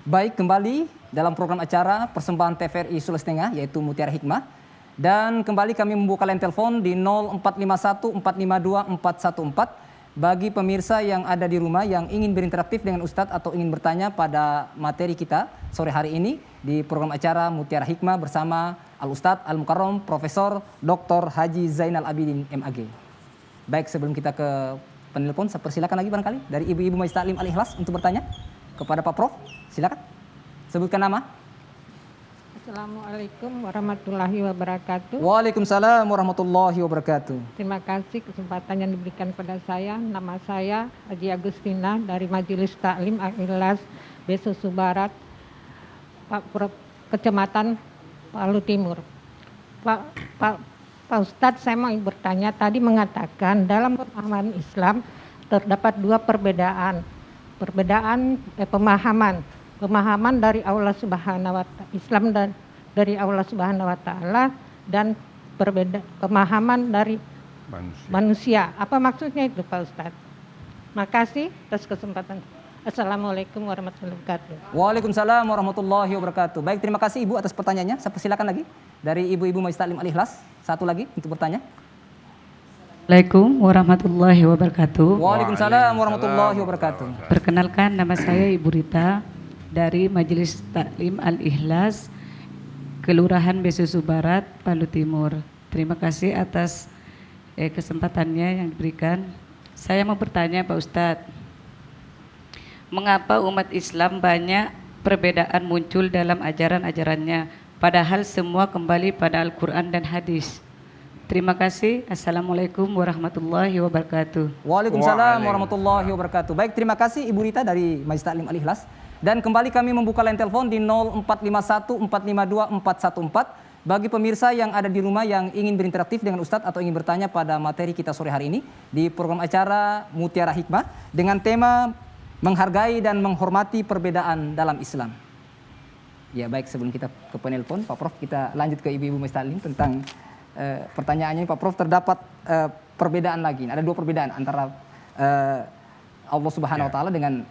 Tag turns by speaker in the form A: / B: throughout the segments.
A: Baik, kembali dalam program acara persembahan TVRI Sulawesi Tengah yaitu Mutiara Hikmah. Dan kembali kami membuka line telepon di 0451 452 414 bagi pemirsa yang ada di rumah yang ingin berinteraktif dengan Ustadz atau ingin bertanya pada materi kita sore hari ini di program acara Mutiara Hikmah bersama Al-Ustadz Al-Mukarram Profesor Dr. Haji Zainal Abidin MAG. Baik, sebelum kita ke penelpon, saya persilakan lagi barangkali dari Ibu-Ibu Majelis Taklim Al-Ikhlas untuk bertanya kepada Pak Prof. Silakan. Sebutkan nama.
B: Assalamualaikum warahmatullahi wabarakatuh.
A: Waalaikumsalam warahmatullahi wabarakatuh.
B: Terima kasih kesempatan yang diberikan kepada saya. Nama saya Haji Agustina dari Majelis Taklim Al-Ikhlas Besusu Barat, Kecamatan Palu Timur. Pak Ustadz, saya mau bertanya, tadi mengatakan dalam pemahaman Islam terdapat dua perbedaan pemahaman dari Allah Subhanahu wa Ta'ala, Islam dan dari Allah Subhanahu wa Ta'ala, dan pemahaman dari manusia. Apa maksudnya itu, Pak Ustadz? Makasih atas kesempatan. Assalamualaikum warahmatullahi wabarakatuh.
A: Waalaikumsalam warahmatullahi wabarakatuh. Baik, terima kasih Ibu atas pertanyaannya. Saya persilakan lagi dari Ibu-Ibu Majelis Taklim Al-Ikhlas. Satu lagi untuk bertanya.
C: Assalamualaikum warahmatullahi wabarakatuh.
A: Waalaikumsalam warahmatullahi wabarakatuh.
C: Perkenalkan, nama saya Ibu Rita dari Majelis Taklim Al-Ikhlas, Kelurahan Besusu Barat, Palu Timur. Terima kasih atas kesempatannya yang diberikan. Saya mau bertanya Pak Ustadz, mengapa umat Islam banyak perbedaan muncul dalam ajaran-ajarannya, padahal semua kembali pada Al-Quran dan hadis? Terima kasih. Assalamualaikum warahmatullahi wabarakatuh.
A: Waalaikumsalam warahmatullahi wabarakatuh. Baik, terima kasih Ibu Rita dari Majelis Taklim Al-Ikhlas. Dan kembali kami membuka line telepon di 0451 452 414 bagi pemirsa yang ada di rumah yang ingin berinteraktif dengan Ustadz atau ingin bertanya pada materi kita sore hari ini di program acara Mutiara Hikmah dengan tema menghargai dan menghormati perbedaan dalam Islam. Ya, baik, sebelum kita ke penelpon, Pak Prof, kita lanjut ke Ibu-Ibu Majelis Taklim tentang pertanyaannya. Pak Prof, terdapat perbedaan lagi. Ada dua perbedaan antara Allah Subhanahu wa Ta'ala dengan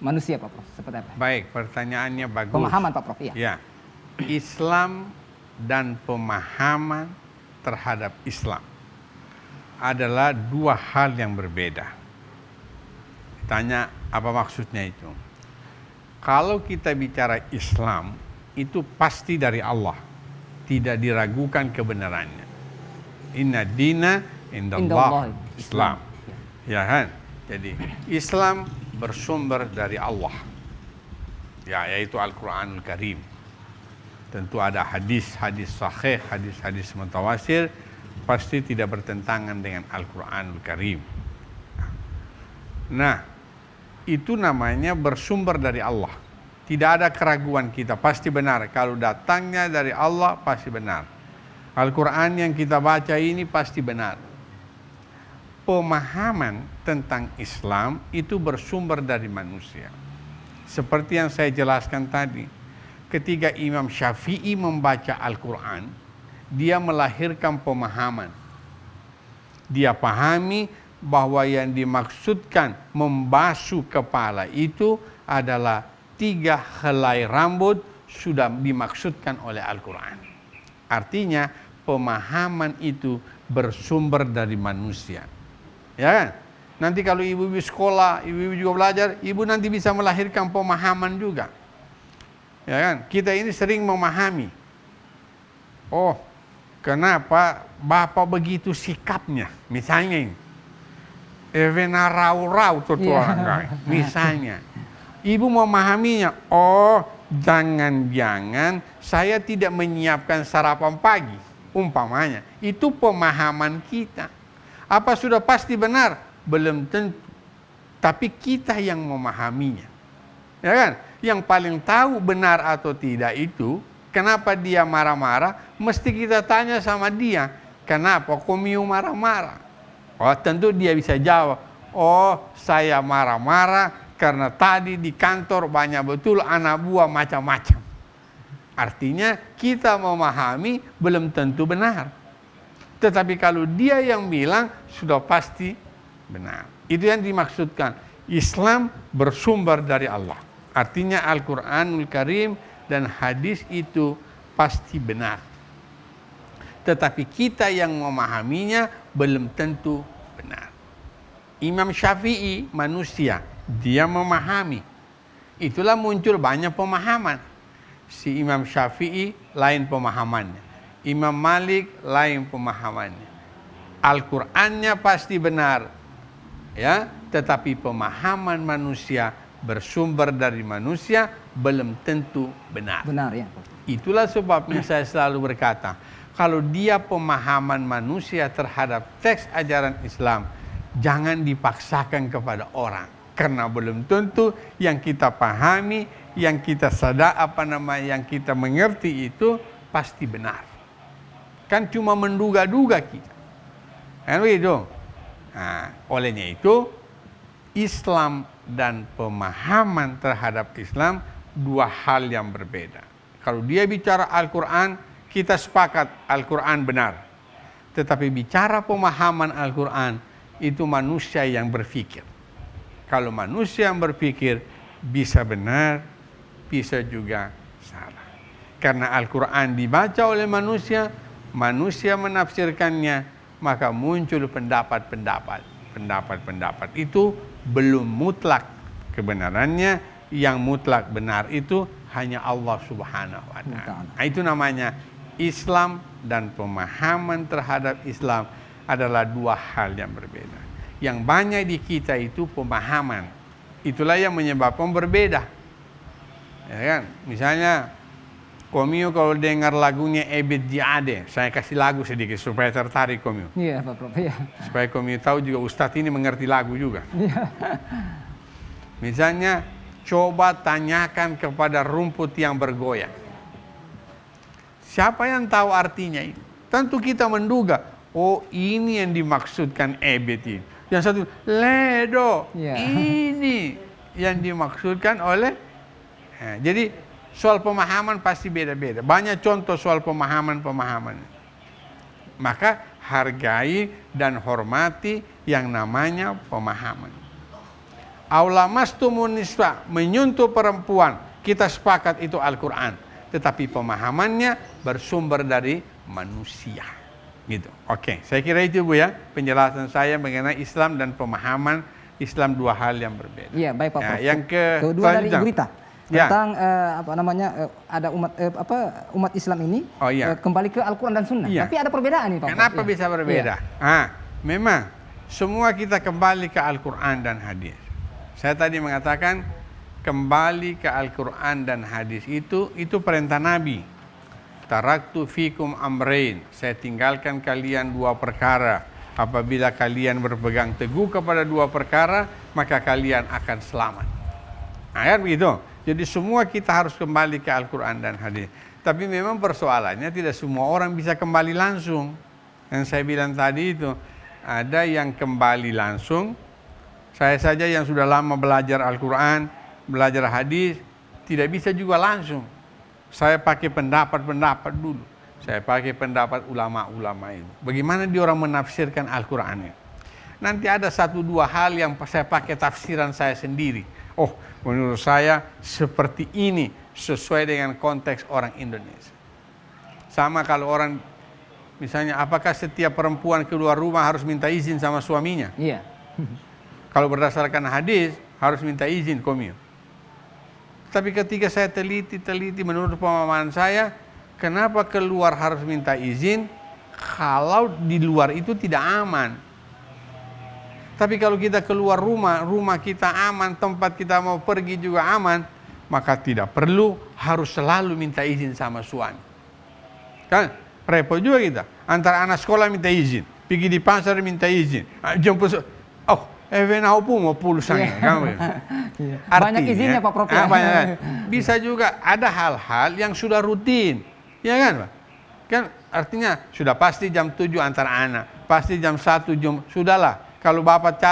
A: manusia, Pak Prof. Seperti apa?
D: Baik, pertanyaannya bagus.
A: Pemahaman, Pak Prof.
D: Ya. Islam dan pemahaman terhadap Islam adalah dua hal yang berbeda. Tanya apa maksudnya itu? Kalau kita bicara Islam, itu pasti dari Allah, tidak diragukan kebenarannya. Inna dina indallah Islam. Ya kan? Jadi Islam bersumber dari Allah, ya, yaitu Al-Quranul Karim. Tentu ada hadis-hadis sahih, hadis-hadis mutawatir, pasti tidak bertentangan dengan Al-Quranul Karim. Nah, itu namanya bersumber dari Allah. Tidak ada keraguan kita, pasti benar. Kalau datangnya dari Allah, pasti benar. Al-Quran yang kita baca ini pasti benar. Pemahaman tentang Islam itu bersumber dari manusia. Seperti yang saya jelaskan tadi, ketika Imam Syafi'i membaca Al-Quran, dia melahirkan pemahaman. Dia pahami bahwa yang dimaksudkan membasuh kepala itu adalah 3 helai rambut sudah dimaksudkan oleh Al-Quran. Artinya pemahaman itu bersumber dari manusia. Ya kan? Nanti kalau ibu-ibu sekolah, ibu-ibu juga belajar, ibu nanti bisa melahirkan pemahaman juga. Ya kan? Kita ini sering memahami. Oh, kenapa Bapak begitu sikapnya? Misalnya ini. Evena rau-rau misalnya. Ibu memahaminya. Oh, jangan-jangan saya tidak menyiapkan sarapan pagi. Umpamanya. Itu pemahaman kita. Apa sudah pasti benar? Belum tentu. Tapi kita yang memahaminya. Ya kan? Yang paling tahu benar atau tidak itu, kenapa dia marah-marah, mesti kita tanya sama dia. Kenapa kok Miu marah-marah? Oh, tentu dia bisa jawab. Oh, saya marah-marah karena tadi di kantor banyak betul anak buah macam-macam. Artinya kita memahami belum tentu benar. Tetapi kalau dia yang bilang, sudah pasti benar. Itu yang dimaksudkan. Islam bersumber dari Allah. Artinya Al-Quranul Karim dan hadis itu pasti benar. Tetapi kita yang memahaminya belum tentu benar. Imam Syafi'i manusia, dia memahami. Itulah muncul banyak pemahaman. Si Imam Syafi'i lain pemahamannya. Imam Malik lain pemahamannya. Al-Qur'annya pasti benar. Ya, tetapi pemahaman manusia bersumber dari manusia belum tentu benar.
A: Benar ya.
D: Itulah sebabnya saya selalu berkata, kalau dia pemahaman manusia terhadap teks ajaran Islam, jangan dipaksakan kepada orang. Karena belum tentu yang kita pahami, yang kita sadar, yang kita mengerti itu pasti benar. Kan cuma menduga-duga kita. Kan begitu? Nah, olehnya itu, Islam dan pemahaman terhadap Islam dua hal yang berbeda. Kalau dia bicara Al-Quran, kita sepakat Al-Quran benar. Tetapi bicara pemahaman Al-Quran, itu manusia yang berpikir. Kalau manusia yang berpikir, bisa benar, bisa juga salah. Karena Al-Quran dibaca oleh manusia, manusia menafsirkannya, maka muncul pendapat-pendapat. Pendapat-pendapat itu belum mutlak kebenarannya. Yang mutlak benar itu hanya Allah Subhanahu wa Ta'ala. Nah, itu namanya Islam dan pemahaman terhadap Islam adalah dua hal yang berbeda. Yang banyak di kita itu pemahaman. Itulah yang menyebabkan berbeda. Ya kan? Misalnya Komio kalau dengar lagunya Ebit Jade, saya kasih lagu sedikit supaya tertarik Komio.
A: Iya Pak Prof. Iya.
D: Supaya Komio tahu juga Ustadz ini mengerti lagu juga.
A: Iya.
D: Misalnya, coba tanyakan kepada rumput yang bergoyang. Siapa yang tahu artinya ini? Tentu kita menduga, oh ini yang dimaksudkan Ebit ini. Yang satu, Ledo, ini yang dimaksudkan oleh. Nah, jadi soal pemahaman pasti beda-beda. Banyak contoh soal pemahaman-pemahaman. Maka hargai dan hormati yang namanya pemahaman. Aulamastumun nisa, menyentuh perempuan, kita sepakat itu Al-Quran. Tetapi pemahamannya bersumber dari manusia. Gitu. Oke, saya kira itu Bu ya, penjelasan saya mengenai Islam dan pemahaman Islam dua hal yang berbeda.
A: Iya, baik Pak Prof.
D: Yang
A: kedua dari Ibu Rita.
D: Ya.
A: Tentang ada umat Islam ini kembali ke Al-Quran dan Sunnah.
D: Iya.
A: Tapi ada perbedaan nih Pak.
D: Kenapa bisa berbeda? Memang semua kita kembali ke Al-Quran dan hadis. Saya tadi mengatakan kembali ke Al-Quran dan hadis itu perintah Nabi. Taraktu fikum amrain, saya tinggalkan kalian dua perkara. Apabila kalian berpegang teguh kepada dua perkara, maka kalian akan selamat. Nah, kan begitu. Jadi semua kita harus kembali ke Al-Quran dan hadis. Tapi memang persoalannya tidak semua orang bisa kembali langsung. Yang saya bilang tadi itu, ada yang kembali langsung. Saya saja yang sudah lama belajar Al-Quran, belajar hadis, tidak bisa juga langsung. Saya pakai pendapat-pendapat dulu. Saya pakai pendapat ulama-ulama ini. Bagaimana dia orang menafsirkan Al-Quran ini. Nanti ada satu dua hal yang saya pakai tafsiran saya sendiri. Oh, menurut saya seperti ini sesuai dengan konteks orang Indonesia. Sama kalau orang, misalnya apakah setiap perempuan keluar rumah harus minta izin sama suaminya?
A: Iya.
D: Kalau berdasarkan hadis harus minta izin Komio. Tapi ketika saya teliti menurut pemahaman saya, kenapa keluar harus minta izin kalau di luar itu tidak aman? Tapi kalau kita keluar rumah kita aman, tempat kita mau pergi juga aman, maka tidak perlu harus selalu minta izin sama suami. Kan? Repot juga kita. Antara anak sekolah minta izin, pergi di pasar minta izin, jemput, evenau pun mau pulsanya.
A: Banyak izinnya Pak Prof.
D: Bisa juga ada hal-hal yang sudah rutin, ya kan Pak? Kan artinya sudah pasti jam 7 antar anak, pasti jam 1 jam, sudahlah. Kalau Bapak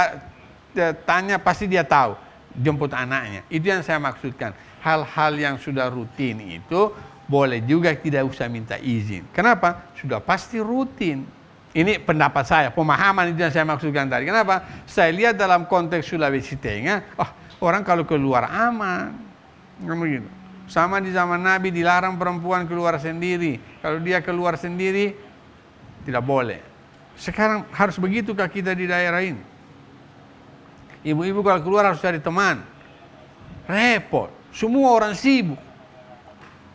D: tanya pasti dia tahu jemput anaknya. Itu yang saya maksudkan. Hal-hal yang sudah rutin itu boleh juga tidak usah minta izin. Kenapa? Sudah pasti rutin. Ini pendapat saya, pemahaman itu yang saya maksudkan tadi. Kenapa? Saya lihat dalam konteks Sulawesi Tengah, orang kalau keluar aman. Kan begitu. Sama di zaman Nabi dilarang perempuan keluar sendiri. Kalau dia keluar sendiri tidak boleh. Sekarang harus begitukah kita di daerah ini? Ibu-ibu kalau keluar harus cari teman. Repot. Semua orang sibuk.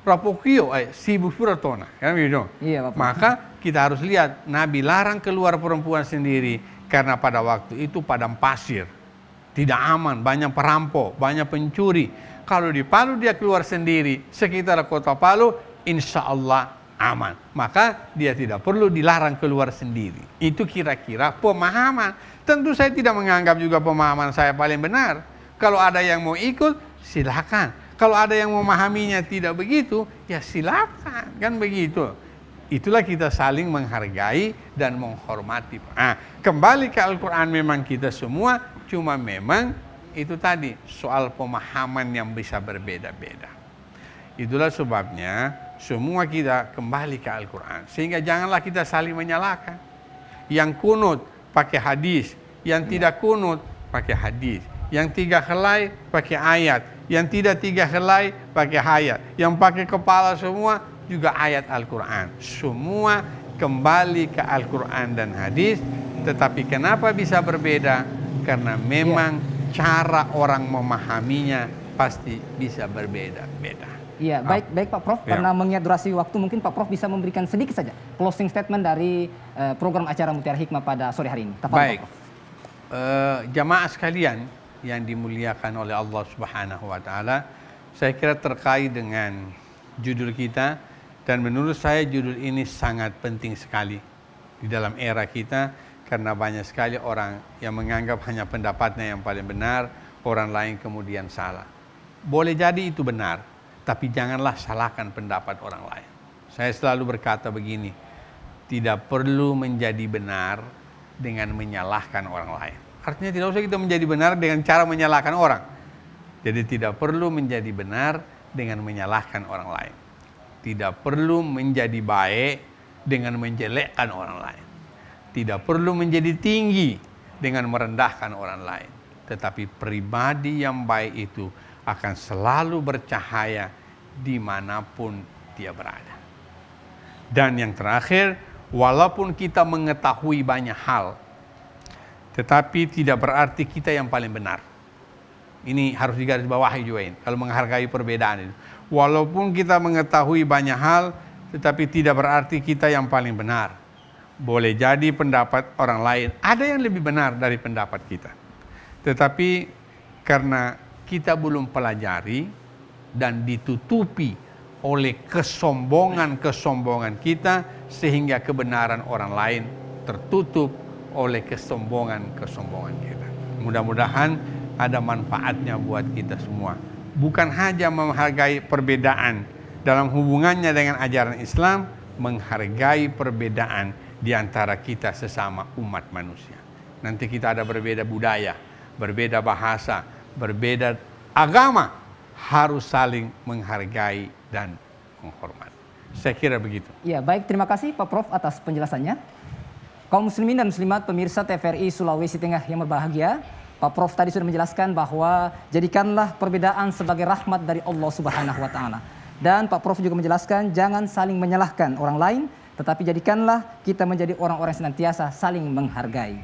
D: Rapokio, sibuk suratona. Kan begitu?
A: Iya, Bapak.
D: Maka kita harus lihat, Nabi larang keluar perempuan sendiri karena pada waktu itu padang pasir. Tidak aman, banyak perampok, banyak pencuri. Kalau di Palu dia keluar sendiri, sekitar kota Palu, insya Allah aman. Maka dia tidak perlu dilarang keluar sendiri. Itu kira-kira pemahaman. Tentu saya tidak menganggap juga pemahaman saya paling benar. Kalau ada yang mau ikut, silakan. Kalau ada yang memahaminya tidak begitu, ya silakan. Kan begitu. Itulah kita saling menghargai dan menghormati. Kembali ke Al-Quran memang kita semua, cuma memang itu tadi soal pemahaman yang bisa berbeda-beda. Itulah sebabnya semua kita kembali ke Al-Quran. Sehingga janganlah kita saling menyalahkan. Yang kunut pakai hadis, yang tidak kunut pakai hadis. Yang 3 helai pakai ayat, yang tidak 3 helai pakai ayat, yang pakai kepala semua juga ayat Al-Quran. Semua kembali ke Al-Quran dan hadis. Tetapi kenapa bisa berbeda? Karena memang cara orang memahaminya pasti bisa berbeda-beda.
A: Iya, baik Pak Prof. Karena mengingat durasi waktu, mungkin Pak Prof bisa memberikan sedikit saja closing statement dari program acara Mutiara Hikmah pada sore hari ini.
D: Baik, jamaah sekalian yang dimuliakan oleh Allah Subhanahu wa Ta'ala, saya kira terkait dengan judul kita, dan menurut saya judul ini sangat penting sekali di dalam era kita, karena banyak sekali orang yang menganggap hanya pendapatnya yang paling benar, orang lain kemudian salah. Boleh jadi itu benar, tapi janganlah salahkan pendapat orang lain. Saya selalu berkata begini, tidak perlu menjadi benar dengan menyalahkan orang lain. Artinya tidak usah kita menjadi benar dengan cara menyalahkan orang. Jadi tidak perlu menjadi benar dengan menyalahkan orang lain. Tidak perlu menjadi baik dengan menjelekkan orang lain. Tidak perlu menjadi tinggi dengan merendahkan orang lain. Tetapi pribadi yang baik itu akan selalu bercahaya dimanapun dia berada. Dan yang terakhir, walaupun kita mengetahui banyak hal, tetapi tidak berarti kita yang paling benar. Ini harus digarisbawahi juga ini, kalau menghargai perbedaan itu. Walaupun kita mengetahui banyak hal, tetapi tidak berarti kita yang paling benar. Boleh jadi pendapat orang lain ada yang lebih benar dari pendapat kita. Tetapi karena kita belum pelajari dan ditutupi oleh kesombongan-kesombongan kita, sehingga kebenaran orang lain tertutup oleh kesombongan-kesombongan kita. Mudah-mudahan ada manfaatnya buat kita semua. Bukan hanya menghargai perbedaan dalam hubungannya dengan ajaran Islam, menghargai perbedaan di antara kita sesama umat manusia. Nanti kita ada berbeda budaya, berbeda bahasa, berbeda agama, harus saling menghargai dan menghormati. Saya kira begitu.
A: Ya, baik, terima kasih Pak Prof atas penjelasannya. Kaum muslimin dan muslimat pemirsa TVRI Sulawesi Tengah yang berbahagia, Pak Prof tadi sudah menjelaskan bahwa jadikanlah perbedaan sebagai rahmat dari Allah Subhanahu wa Ta'ala. Dan Pak Prof juga menjelaskan jangan saling menyalahkan orang lain, tetapi jadikanlah kita menjadi orang-orang yang senantiasa saling menghargai.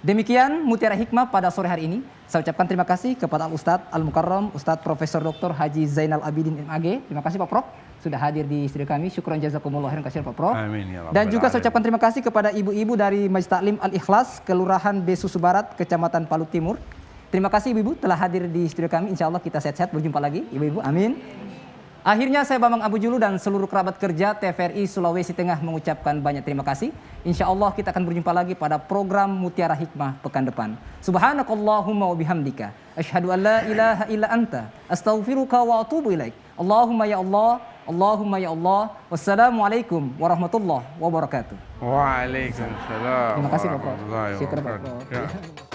A: Demikian Mutiara Hikmah pada sore hari ini. Saya ucapkan terima kasih kepada Al-Ustadz Al-Mukarram, Ustadz Profesor Dr. Haji Zainal Abidin MAG. Terima kasih Pak Prof sudah hadir di studio kami. Syukron jazakumullah khairan katsir Pak Prof.
D: Amin, ya Rabbal
A: Dan juga saya
D: alamin.
A: ucapkan terima kasih kepada ibu-ibu dari Majelis Taklim Al-Ikhlas, Kelurahan Besusu Barat, Kecamatan Palu Timur. Terima kasih ibu-ibu telah hadir di studio kami. Insya Allah kita sehat-sehat berjumpa lagi ibu-ibu. Amin. Akhirnya saya Bambang Abu Julu dan seluruh kerabat kerja TVRI Sulawesi Tengah mengucapkan banyak terima kasih. Insya Allah kita akan berjumpa lagi pada program Mutiara Hikmah pekan depan. Subhanakallahumma wa bihamdika. Asyhadu an la ilaha illa anta. Astaghfiruka wa atubu ilaik. Allahumma ya Allah. Allahumma ya Allah. Wassalamualaikum warahmatullahi wabarakatuh.
D: Waalaikumsalam.
A: Terima kasih Pak Prof.
D: warahmatullahi
A: Syukur Pak
D: wabarakatuh.
A: Prof.
D: Ya.